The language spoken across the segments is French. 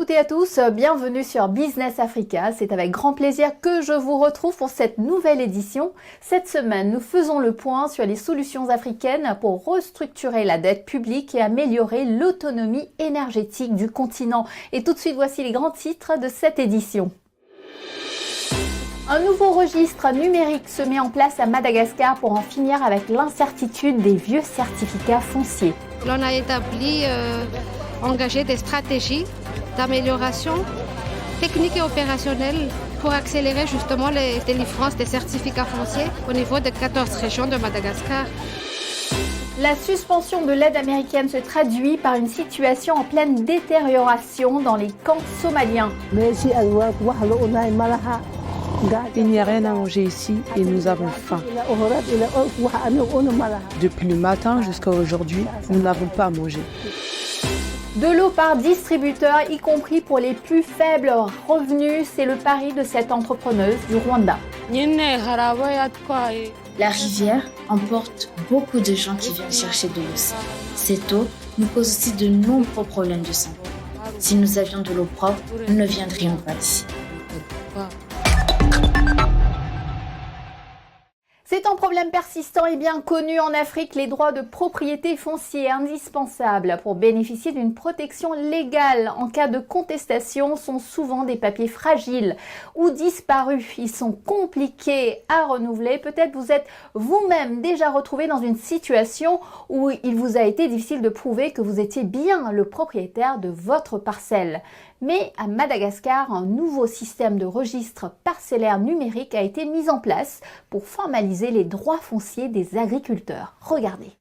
toutes et à tous, bienvenue sur Business Africa. C'est avec grand plaisir que je vous retrouve pour cette nouvelle édition. Cette semaine, nous faisons le point sur les solutions africaines pour restructurer la dette publique et améliorer l'autonomie énergétique du continent. Et tout de suite, voici les grands titres de cette édition. Un nouveau registre numérique se met en place à Madagascar pour en finir avec l'incertitude des vieux certificats fonciers. On a engagé des stratégies d'amélioration technique et opérationnelle pour accélérer justement les délivrances des certificats fonciers au niveau de 14 régions de Madagascar. La suspension de l'aide américaine se traduit par une situation en pleine détérioration dans les camps somaliens. Il n'y a rien à manger ici et nous avons faim. Depuis le matin jusqu'à aujourd'hui, nous n'avons pas mangé. De l'eau par distributeur, y compris pour les plus faibles revenus, c'est le pari de cette entrepreneuse du Rwanda. La rivière emporte beaucoup de gens qui viennent chercher de l'eau. Cette eau nous cause aussi de nombreux problèmes de santé. Si nous avions de l'eau propre, nous ne viendrions pas d'ici. C'est un problème persistant et bien connu en Afrique. Les droits de propriété foncière indispensables pour bénéficier d'une protection légale en cas de contestation sont souvent des papiers fragiles ou disparus. Ils sont compliqués à renouveler. Peut-être vous êtes vous-même déjà retrouvé dans une situation où il vous a été difficile de prouver que vous étiez bien le propriétaire de votre parcelle. Mais à Madagascar, un nouveau système de registre parcellaire numérique a été mis en place pour formaliser les droits fonciers des agriculteurs. Regardez.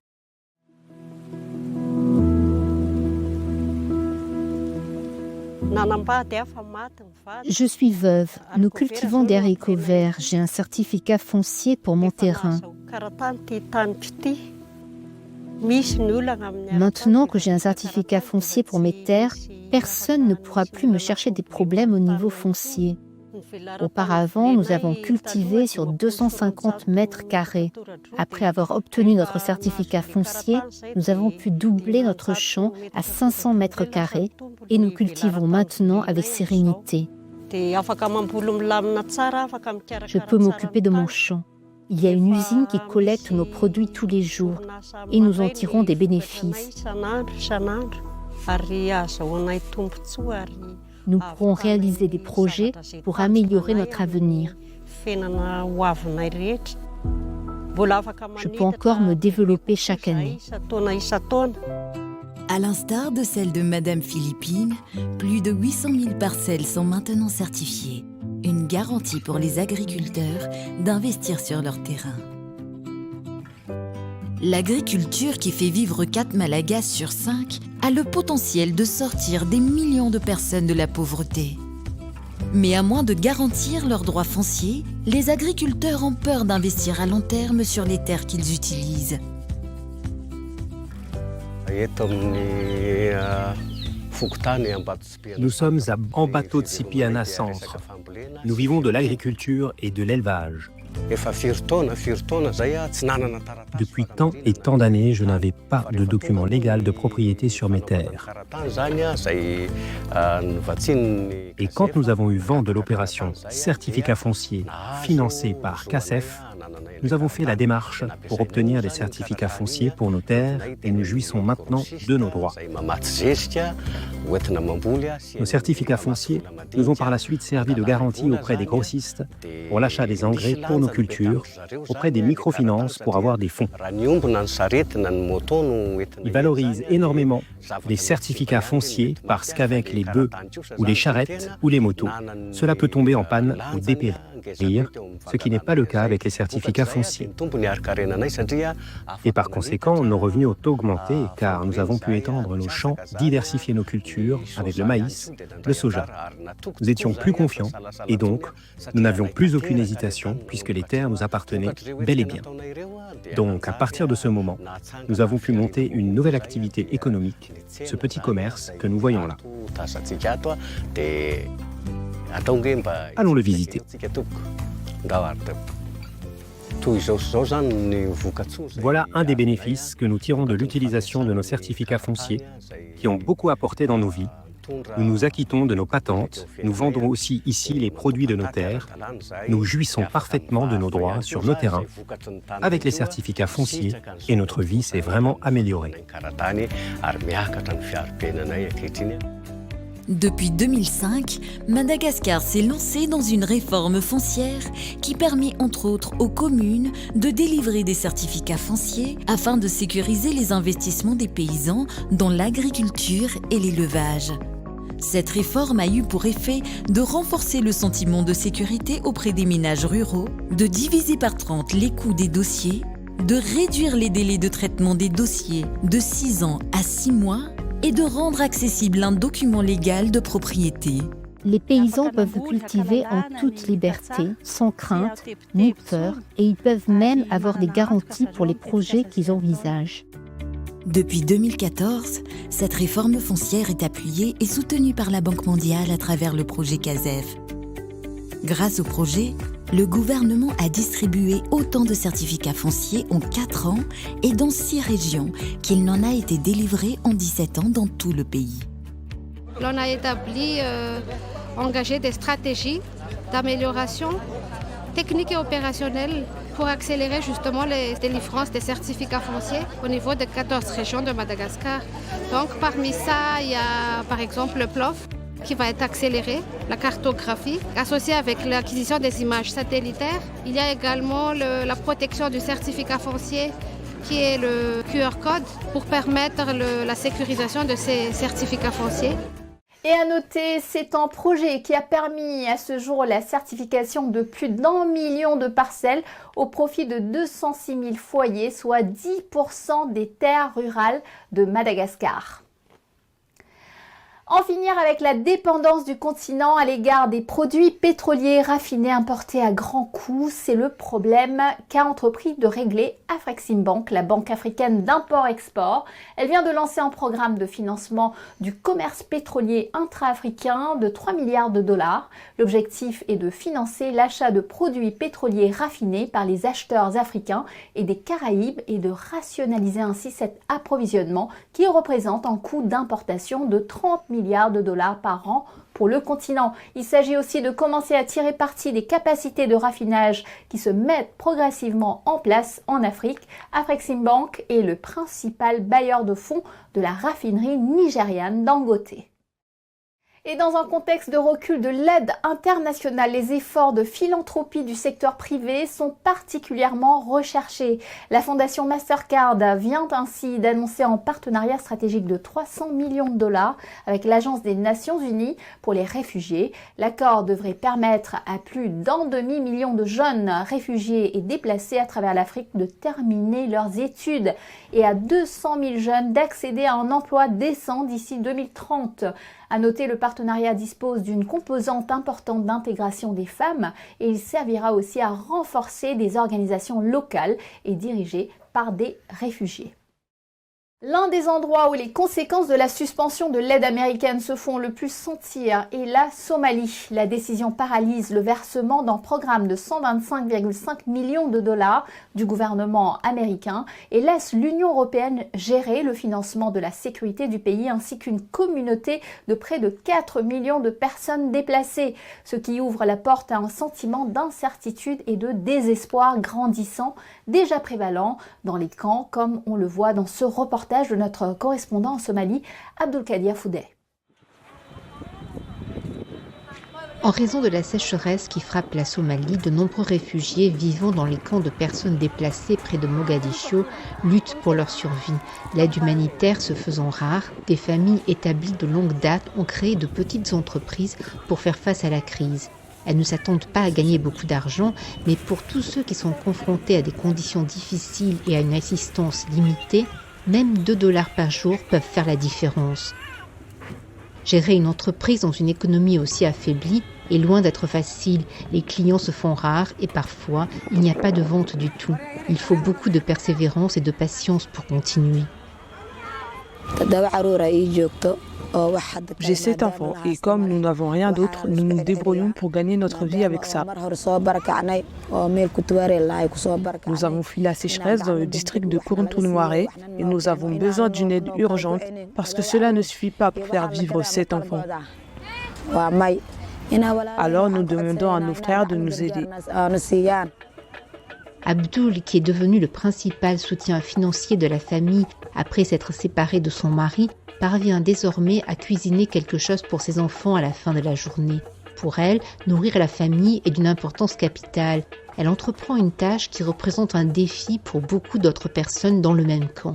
Je suis veuve. Nous cultivons des haricots verts. J'ai un certificat foncier pour mon terrain. Maintenant que j'ai un certificat foncier pour mes terres, personne ne pourra plus me chercher des problèmes au niveau foncier. Auparavant, nous avons cultivé sur 250 mètres carrés. Après avoir obtenu notre certificat foncier, nous avons pu doubler notre champ à 500 mètres carrés et nous cultivons maintenant avec sérénité. Je peux m'occuper de mon champ. Il y a une usine qui collecte nos produits tous les jours et nous en tirons des bénéfices. Nous pourrons réaliser des projets pour améliorer notre avenir. Je peux encore me développer chaque année. À l'instar de celle de Madame Philippine, plus de 800 000 parcelles sont maintenant certifiées. Une garantie pour les agriculteurs d'investir sur leur terrain. L'agriculture qui fait vivre 4 Malagas sur 5 a le potentiel de sortir des millions de personnes de la pauvreté. Mais à moins de garantir leurs droits fonciers, les agriculteurs ont peur d'investir à long terme sur les terres qu'ils utilisent. Nous sommes à Ambato-Tsipiana Centre. Nous vivons de l'agriculture et de l'élevage. Depuis tant et tant d'années, je n'avais pas de document légal de propriété sur mes terres. Et quand nous avons eu vent de l'opération Certificat foncier financée par CACEF, nous avons fait la démarche pour obtenir des certificats fonciers pour nos terres et nous jouissons maintenant de nos droits. Nos certificats fonciers nous ont par la suite servi de garantie auprès des grossistes pour l'achat des engrais pour nos cultures, auprès des microfinances pour avoir des fonds. Ils valorisent énormément les certificats fonciers parce qu'avec les bœufs ou les charrettes ou les motos, cela peut tomber en panne ou dépérir, ce qui n'est pas le cas avec les certificats fonciers. Et par conséquent, nos revenus ont augmenté car nous avons pu étendre nos champs, diversifier nos cultures avec le maïs, le soja. Nous étions plus confiants et donc nous n'avions plus aucune hésitation puisque les terres nous appartenaient bel et bien. Donc à partir de ce moment, nous avons pu monter une nouvelle activité économique, ce petit commerce que nous voyons là. Allons le visiter. Voilà un des bénéfices que nous tirons de l'utilisation de nos certificats fonciers qui ont beaucoup apporté dans nos vies Nous nous acquittons de nos patentes, nous vendons aussi ici les produits de nos terres, nous jouissons parfaitement de nos droits sur nos terrains. Avec les certificats fonciers, et notre vie s'est vraiment améliorée. Depuis 2005, Madagascar s'est lancé dans une réforme foncière qui permet entre autres aux communes de délivrer des certificats fonciers afin de sécuriser les investissements des paysans dans l'agriculture et l'élevage. Cette réforme a eu pour effet de renforcer le sentiment de sécurité auprès des ménages ruraux, de diviser par 30 les coûts des dossiers, de réduire les délais de traitement des dossiers de 6 ans à 6 mois et de rendre accessible un document légal de propriété. Les paysans peuvent cultiver en toute liberté, sans crainte ni peur, et ils peuvent même avoir des garanties pour les projets qu'ils envisagent. Depuis 2014, cette réforme foncière est appuyée et soutenue par la Banque mondiale à travers le projet CASEF. Grâce au projet, le gouvernement a distribué autant de certificats fonciers en 4 ans et dans 6 régions qu'il n'en a été délivré en 17 ans dans tout le pays. On a établi, engagé des stratégies d'amélioration technique et opérationnelle pour accélérer justement les délivrances des certificats fonciers au niveau de 14 régions de Madagascar. Donc parmi ça, il y a par exemple le PLOF qui va être accéléré, la cartographie, associée avec l'acquisition des images satellitaires. Il y a également la protection du certificat foncier qui est le QR code pour permettre la sécurisation de ces certificats fonciers. Et à noter, c'est un projet qui a permis à ce jour la certification de plus d'1 million de parcelles au profit de 206 000 foyers, soit 10% des terres rurales de Madagascar. En finir avec la dépendance du continent à l'égard des produits pétroliers raffinés importés à grands coûts, c'est le problème qu'a entrepris de régler Afreximbank, la banque africaine d'import-export. Elle vient de lancer un programme de financement du commerce pétrolier intra-africain de 3 milliards de dollars. L'objectif est de financer l'achat de produits pétroliers raffinés par les acheteurs africains et des Caraïbes et de rationaliser ainsi cet approvisionnement qui représente un coût d'importation de 30 milliards de dollars par an pour le continent. Il s'agit aussi de commencer à tirer parti des capacités de raffinage qui se mettent progressivement en place en Afrique. Afreximbank est le principal bailleur de fonds de la raffinerie nigériane Dangote. Et dans un contexte de recul de l'aide internationale, les efforts de philanthropie du secteur privé sont particulièrement recherchés. La fondation Mastercard vient ainsi d'annoncer un partenariat stratégique de 300 millions de dollars avec l'Agence des Nations Unies pour les réfugiés. L'accord devrait permettre à plus d'1,5 million de jeunes réfugiés et déplacés à travers l'Afrique de terminer leurs études et à 200 000 jeunes d'accéder à un emploi décent d'ici 2030. À noter, le partenariat dispose d'une composante importante d'intégration des femmes et il servira aussi à renforcer des organisations locales et dirigées par des réfugiés. L'un des endroits où les conséquences de la suspension de l'aide américaine se font le plus sentir est la Somalie. La décision paralyse le versement d'un programme de 125,5 millions de dollars du gouvernement américain et laisse l'Union européenne gérer le financement de la sécurité du pays ainsi qu'une communauté de près de 4 millions de personnes déplacées, ce qui ouvre la porte à un sentiment d'incertitude et de désespoir grandissant, déjà prévalent dans les camps, comme on le voit dans ce reportage de notre correspondant en Somalie, Abdulkadir Foudeh. En raison de la sécheresse qui frappe la Somalie, de nombreux réfugiés vivant dans les camps de personnes déplacées près de Mogadiscio luttent pour leur survie. L'aide humanitaire se faisant rare, des familles établies de longue date ont créé de petites entreprises pour faire face à la crise. Elles ne s'attendent pas à gagner beaucoup d'argent, mais pour tous ceux qui sont confrontés à des conditions difficiles et à une assistance limitée, même 2 dollars par jour peuvent faire la différence. Gérer une entreprise dans une économie aussi affaiblie est loin d'être facile. Les clients se font rares et parfois, il n'y a pas de vente du tout. Il faut beaucoup de persévérance et de patience pour continuer. J'ai 7 enfants et comme nous n'avons rien d'autre, nous nous débrouillons pour gagner notre vie avec ça. Nous avons fui la sécheresse dans le district de Kourntounoiré et nous avons besoin d'une aide urgente parce que cela ne suffit pas pour faire vivre 7 enfants. Alors nous demandons à nos frères de nous aider. Abdul, qui est devenu le principal soutien financier de la famille après s'être séparé de son mari, parvient désormais à cuisiner quelque chose pour ses enfants à la fin de la journée. Pour elle, nourrir la famille est d'une importance capitale. Elle entreprend une tâche qui représente un défi pour beaucoup d'autres personnes dans le même camp.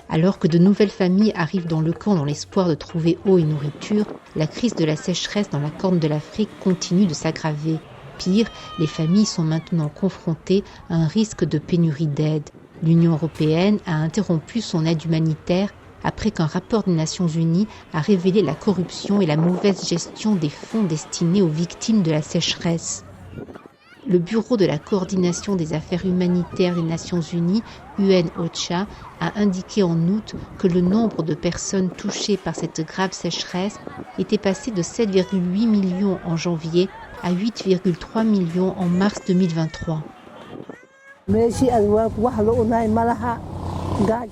Alors que de nouvelles familles arrivent dans le camp dans l'espoir de trouver eau et nourriture, la crise de la sécheresse dans la Corne de l'Afrique continue de s'aggraver. Pire, les familles sont maintenant confrontées à un risque de pénurie d'aide. L'Union européenne a interrompu son aide humanitaire après qu'un rapport des Nations Unies a révélé la corruption et la mauvaise gestion des fonds destinés aux victimes de la sécheresse. Le Bureau de la coordination des affaires humanitaires des Nations Unies, UN-OCHA, a indiqué en août que le nombre de personnes touchées par cette grave sécheresse était passé de 7,8 millions en janvier à 8,3 millions en mars 2023.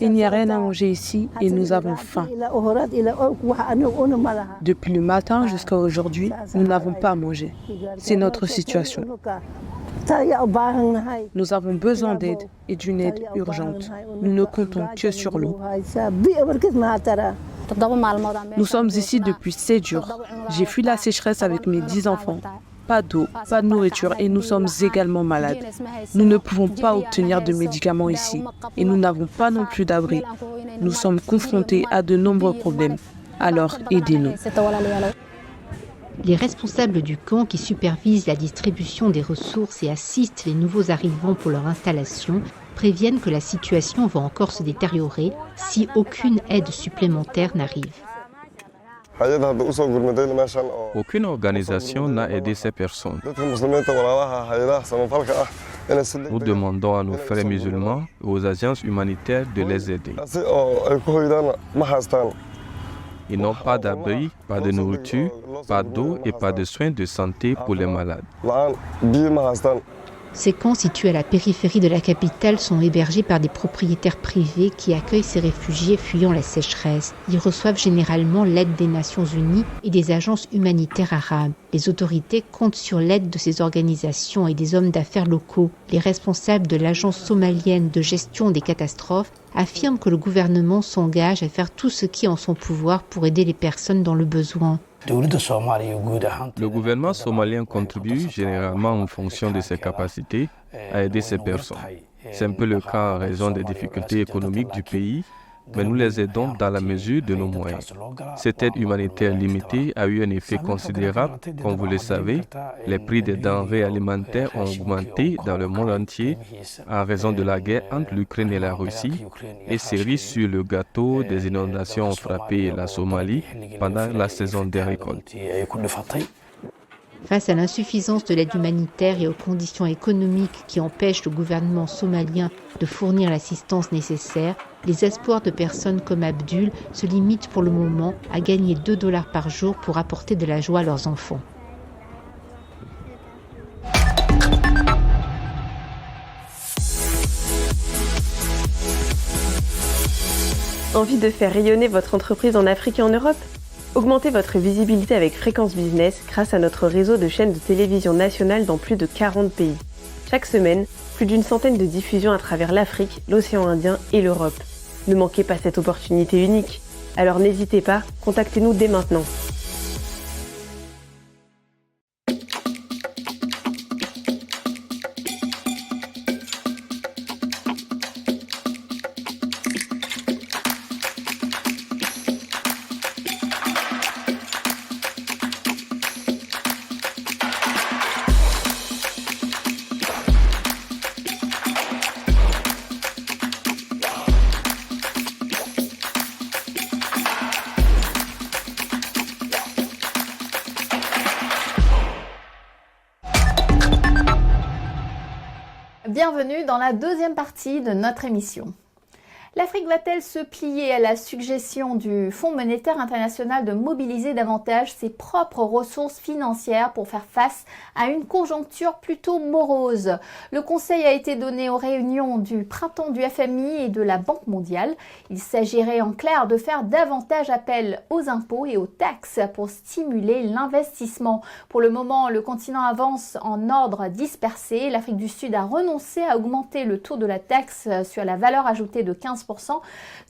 Il n'y a rien à manger ici et nous avons faim. Depuis le matin jusqu'à aujourd'hui, nous n'avons pas mangé. C'est notre situation. Nous avons besoin d'aide et d'une aide urgente. Nous ne comptons que sur l'eau. Nous sommes ici depuis 7 jours. J'ai fui la sécheresse avec mes 10 enfants. Pas d'eau, pas de nourriture et nous sommes également malades. Nous ne pouvons pas obtenir de médicaments ici et nous n'avons pas non plus d'abri. Nous sommes confrontés à de nombreux problèmes. Alors, aidez-nous. Les responsables du camp qui supervisent la distribution des ressources et assistent les nouveaux arrivants pour leur installation préviennent que la situation va encore se détériorer si aucune aide supplémentaire n'arrive. Aucune organisation n'a aidé ces personnes. Nous demandons à nos frères musulmans et aux agences humanitaires de les aider. Ils n'ont pas d'abri, pas de nourriture, pas d'eau et pas de soins de santé pour les malades. Ces camps situés à la périphérie de la capitale sont hébergés par des propriétaires privés qui accueillent ces réfugiés fuyant la sécheresse. Ils reçoivent généralement l'aide des Nations Unies et des agences humanitaires arabes. Les autorités comptent sur l'aide de ces organisations et des hommes d'affaires locaux. Les responsables de l'agence somalienne de gestion des catastrophes affirment que le gouvernement s'engage à faire tout ce qui est en son pouvoir pour aider les personnes dans le besoin. Le gouvernement somalien contribue généralement en fonction de ses capacités à aider ces personnes. C'est un peu le cas en raison des difficultés économiques du pays, mais nous les aidons dans la mesure de nos moyens. Cette aide humanitaire limitée a eu un effet considérable. Comme vous le savez, les prix des denrées alimentaires ont augmenté dans le monde entier en raison de la guerre entre l'Ukraine et la Russie, et cerise sur le gâteau, des inondations ont frappé la Somalie pendant la saison des récoltes. Face à l'insuffisance de l'aide humanitaire et aux conditions économiques qui empêchent le gouvernement somalien de fournir l'assistance nécessaire, les espoirs de personnes comme Abdul se limitent pour le moment à gagner $2 par jour pour apporter de la joie à leurs enfants. Envie de faire rayonner votre entreprise en Afrique et en Europe ? Augmentez votre visibilité avec Fréquence Business grâce à notre réseau de chaînes de télévision nationales dans plus de 40 pays. Chaque semaine, plus d'une centaine de diffusions à travers l'Afrique, l'océan Indien et l'Europe. Ne manquez pas cette opportunité unique. Alors n'hésitez pas, contactez-nous dès maintenant. Bienvenue dans la deuxième partie de notre émission. L'Afrique va-t-elle se plier à la suggestion du Fonds monétaire international de mobiliser davantage ses propres ressources financières pour faire face à une conjoncture plutôt morose? Le conseil a été donné aux réunions du printemps du FMI et de la Banque mondiale. Il s'agirait en clair de faire davantage appel aux impôts et aux taxes pour stimuler l'investissement. Pour le moment, le continent avance en ordre dispersé. L'Afrique du Sud a renoncé à augmenter le taux de la taxe sur la valeur ajoutée de 15%,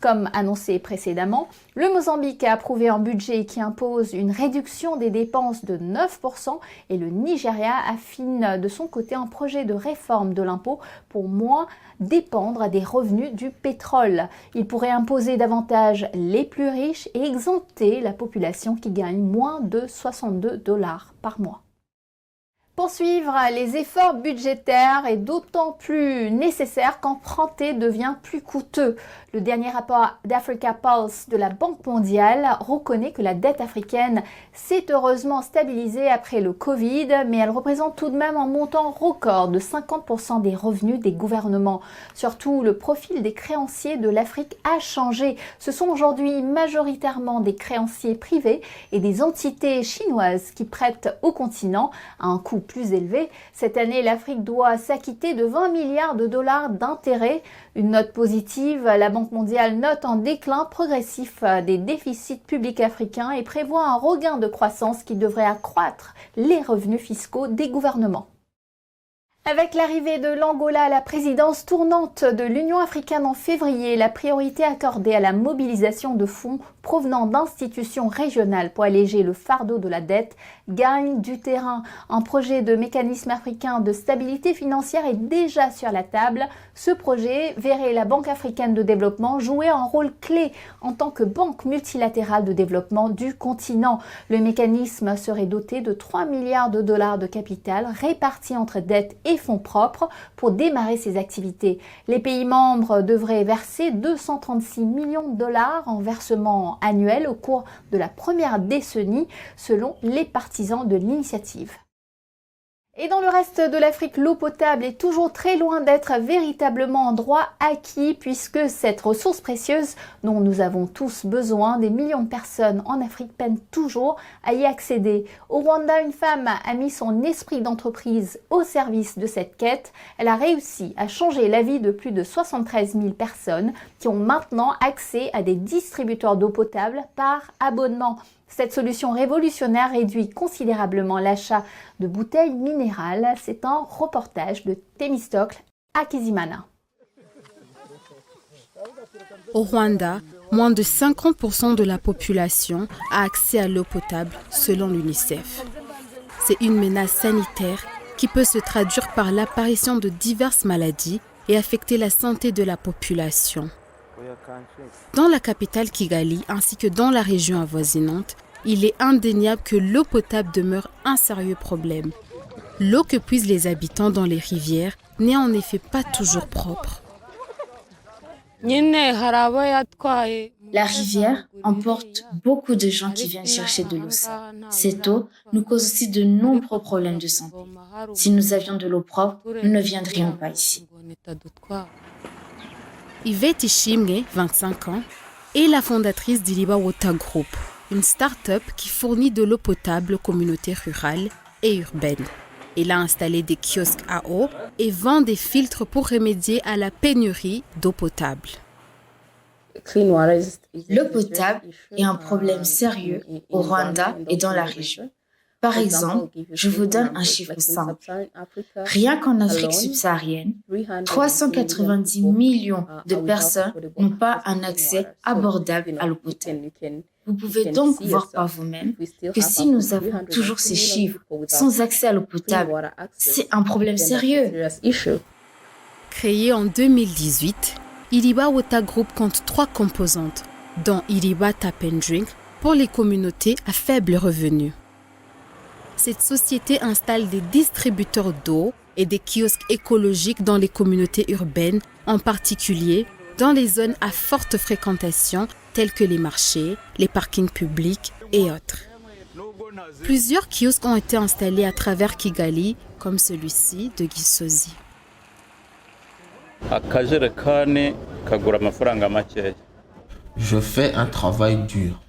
comme annoncé précédemment. Le Mozambique a approuvé un budget qui impose une réduction des dépenses de 9% et le Nigeria affine de son côté un projet de réforme de l'impôt pour moins dépendre des revenus du pétrole. Il pourrait imposer davantage les plus riches et exempter la population qui gagne moins de $62 par mois. Poursuivre les efforts budgétaires est d'autant plus nécessaire qu'emprunter devient plus coûteux. Le dernier rapport d'Africa Pulse de la Banque mondiale reconnaît que la dette africaine s'est heureusement stabilisée après le Covid, mais elle représente tout de même un montant record de 50% des revenus des gouvernements. Surtout, le profil des créanciers de l'Afrique a changé. Ce sont aujourd'hui majoritairement des créanciers privés et des entités chinoises qui prêtent au continent à un coût plus élevé. Cette année, l'Afrique doit s'acquitter de 20 milliards de dollars d'intérêts. Une note positive, la Banque mondiale note un déclin progressif des déficits publics africains et prévoit un regain de croissance qui devrait accroître les revenus fiscaux des gouvernements. Avec l'arrivée de l'Angola à la présidence tournante de l'Union africaine en février, la priorité accordée à la mobilisation de fonds provenant d'institutions régionales pour alléger le fardeau de la dette gagne du terrain. Un projet de mécanisme africain de stabilité financière est déjà sur la table. Ce projet verrait la Banque africaine de développement jouer un rôle clé en tant que banque multilatérale de développement du continent. Le mécanisme serait doté de 3 milliards de dollars de capital répartis entre dettes et fonds propres pour démarrer ses activités. Les pays membres devraient verser 236 millions de dollars en versement annuel au cours de la première décennie, selon les partisans de l'initiative. Et dans le reste de l'Afrique, l'eau potable est toujours très loin d'être véritablement un droit acquis puisque cette ressource précieuse dont nous avons tous besoin, des millions de personnes en Afrique peinent toujours à y accéder. Au Rwanda, une femme a mis son esprit d'entreprise au service de cette quête. Elle a réussi à changer la vie de plus de 73 000 personnes qui ont maintenant accès à des distributeurs d'eau potable par abonnement. Cette solution révolutionnaire réduit considérablement l'achat de bouteilles minérales. C'est un reportage de Temistocle Akizimana. Au Rwanda, moins de 50% de la population a accès à l'eau potable selon l'UNICEF. C'est une menace sanitaire qui peut se traduire par l'apparition de diverses maladies et affecter la santé de la population. Dans la capitale Kigali ainsi que dans la région avoisinante, il est indéniable que l'eau potable demeure un sérieux problème. L'eau que puisent les habitants dans les rivières n'est en effet pas toujours propre. La rivière emporte beaucoup de gens qui viennent chercher de l'eau. Cette eau nous cause aussi de nombreux problèmes de santé. Si nous avions de l'eau propre, nous ne viendrions pas ici. Yvette Ishimwe, 25 ans, est la fondatrice d'Iriba Water Group, une start-up qui fournit de l'eau potable aux communautés rurales et urbaines. Elle a installé des kiosques à eau et vend des filtres pour remédier à la pénurie d'eau potable. L'eau potable est un problème sérieux au Rwanda et dans la région. Par exemple, je vous donne un chiffre simple. Rien qu'en Afrique subsaharienne, 390 millions de personnes n'ont pas un accès abordable à l'eau potable. Vous pouvez donc voir par vous-même que si nous avons toujours ces chiffres sans accès à l'eau potable, c'est un problème sérieux. Créé en 2018, Iriba Water Group compte 3 composantes, dont Iriba Tap & Drink pour les communautés à faible revenu. Cette société installe des distributeurs d'eau et des kiosques écologiques dans les communautés urbaines, en particulier dans les zones à forte fréquentation telles que les marchés, les parkings publics et autres. Plusieurs kiosques ont été installés à travers Kigali, comme celui-ci de Gisozi. Je fais un travail dur.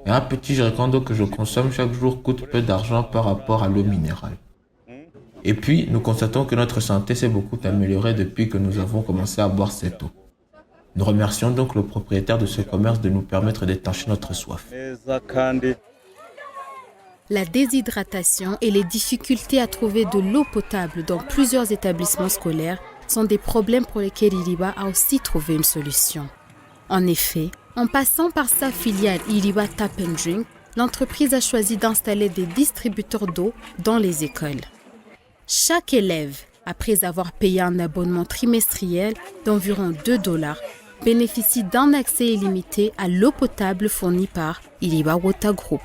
Et un petit jerrycan d'eau que je consomme chaque jour coûte peu d'argent par rapport à l'eau minérale. Et puis, nous constatons que notre santé s'est beaucoup améliorée depuis que nous avons commencé à boire cette eau. Nous remercions donc le propriétaire de ce commerce de nous permettre d'étancher notre soif. La déshydratation et les difficultés à trouver de l'eau potable dans plusieurs établissements scolaires sont des problèmes pour lesquels Iriba a aussi trouvé une solution. En effet, en passant par sa filiale Iriba Tap & Drink, l'entreprise a choisi d'installer des distributeurs d'eau dans les écoles. Chaque élève, après avoir payé un abonnement trimestriel d'environ $2, bénéficie d'un accès illimité à l'eau potable fournie par Iriba Water Group.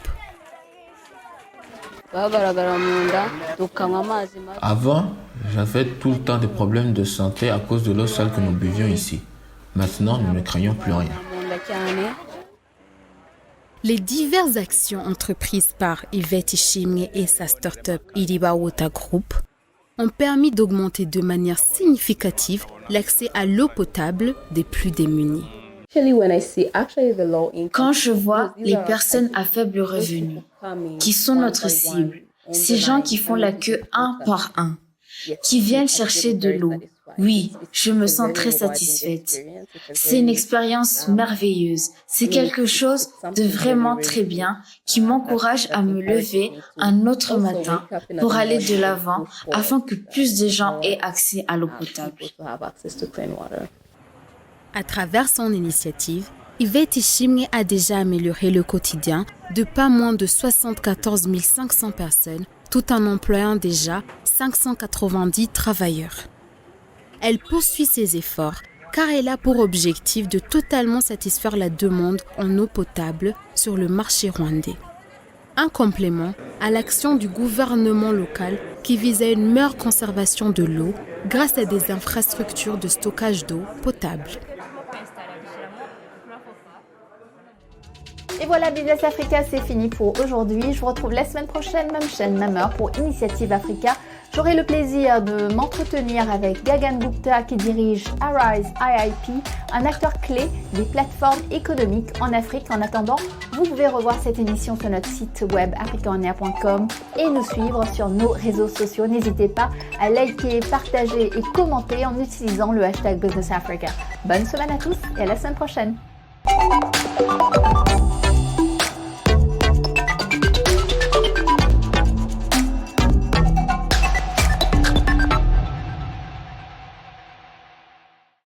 Avant, j'avais tout le temps des problèmes de santé à cause de l'eau sale que nous buvions ici. Maintenant, nous ne craignons plus rien. Les diverses actions entreprises par Yvette Ishimwe et sa start-up Iriba Water Group ont permis d'augmenter de manière significative l'accès à l'eau potable des plus démunis. Quand je vois les personnes à faible revenu, qui sont notre cible, ces gens qui font la queue un par un, qui viennent chercher de l'eau, oui, je me sens très satisfaite. C'est une expérience merveilleuse. C'est quelque chose de vraiment très bien qui m'encourage à me lever un autre matin pour aller de l'avant afin que plus de gens aient accès à l'eau potable. À travers son initiative, Yvette Ishimwe a déjà amélioré le quotidien de pas moins de 74 500 personnes, tout en employant déjà 590 travailleurs. Elle poursuit ses efforts car elle a pour objectif de totalement satisfaire la demande en eau potable sur le marché rwandais. Un complément à l'action du gouvernement local qui vise à une meilleure conservation de l'eau grâce à des infrastructures de stockage d'eau potable. Et voilà, Business Africa, c'est fini pour aujourd'hui. Je vous retrouve la semaine prochaine, même chaîne, même heure pour Initiative Africa. J'aurai le plaisir de m'entretenir avec Gagan Gupta qui dirige Arise IIP, un acteur clé des plateformes économiques en Afrique. En attendant, vous pouvez revoir cette émission sur notre site web africaonair.com et nous suivre sur nos réseaux sociaux. N'hésitez pas à liker, partager et commenter en utilisant le hashtag Business Africa. Bonne semaine à tous et à la semaine prochaine.